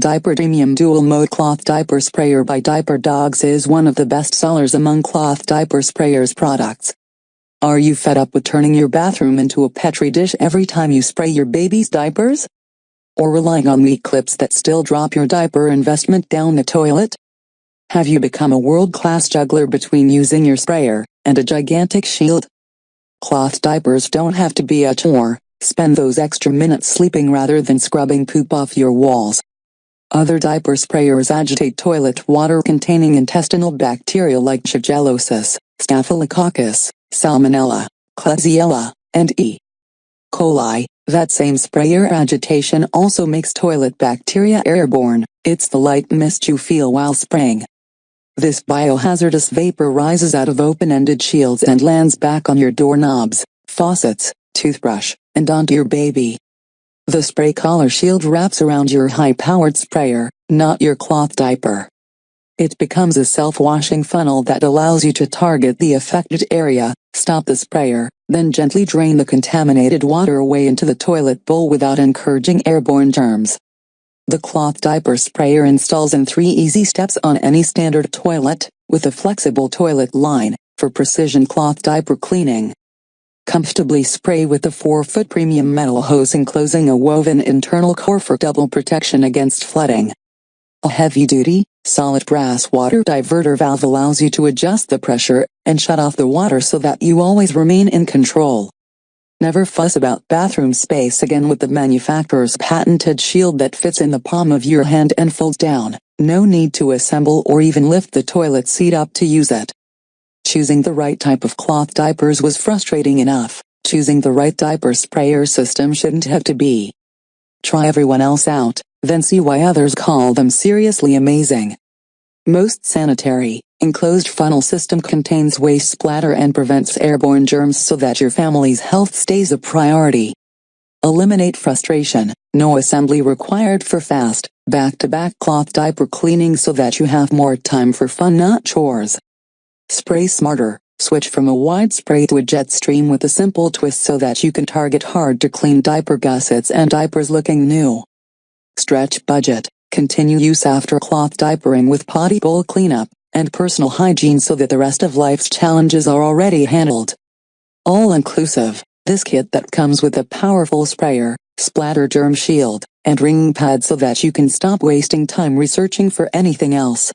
Diaper Premium Dual Mode Cloth Diaper Sprayer by Diaper. Dawgs is one of the best sellers among cloth diaper sprayers products. Are you fed up with turning your bathroom into a petri dish every time you spray your baby's diapers? Or relying on weak clips that still drop your diaper investment down the toilet? Have you become a world-class juggler between using your sprayer and a gigantic shield? Cloth diapers don't have to be a chore. Spend those extra minutes sleeping rather than scrubbing poop off your walls. Other diaper sprayers agitate toilet water containing intestinal bacteria like Shigellosis, Staphylococcus, Salmonella, Klebsiella, and E. coli. That same sprayer agitation also makes toilet bacteria airborne. It's the light mist you feel while spraying. This biohazardous vapor rises out of open-ended shields and lands back on your doorknobs, faucets, toothbrush, and onto your baby. The spray collar shield wraps around your high-powered sprayer, not your cloth diaper. It becomes a self-washing funnel that allows you to target the affected area, stop the sprayer, then gently drain the contaminated water away into the toilet bowl without encouraging airborne germs. The cloth diaper sprayer installs in 3 easy steps on any standard toilet, with a flexible toilet line, for precision cloth diaper cleaning. Comfortably spray with the 4-foot premium metal hose enclosing a woven internal core for double protection against flooding. A heavy-duty, solid brass water diverter valve allows you to adjust the pressure and shut off the water so that you always remain in control. Never fuss about bathroom space again with the manufacturer's patented shield that fits in the palm of your hand and folds down. No need to assemble or even lift the toilet seat up to use it. Choosing the right type of cloth diapers was frustrating enough. Choosing the right diaper sprayer system shouldn't have to be. Try everyone else out, then see why others call them seriously amazing. Most sanitary, enclosed funnel system contains waste splatter and prevents airborne germs so that your family's health stays a priority. Eliminate frustration. No assembly required for fast, back-to-back cloth diaper cleaning so that you have more time for fun, not chores. Spray smarter. Switch from a wide spray to a jet stream with a simple twist so that you can target hard-to-clean diaper gussets and diapers looking new. Stretch budget. Continue use after cloth diapering with potty bowl cleanup and personal hygiene so that the rest of life's challenges are already handled. All-inclusive. This kit that comes with a powerful sprayer, splatter germ shield, and wringing pad so that you can stop wasting time researching for anything else.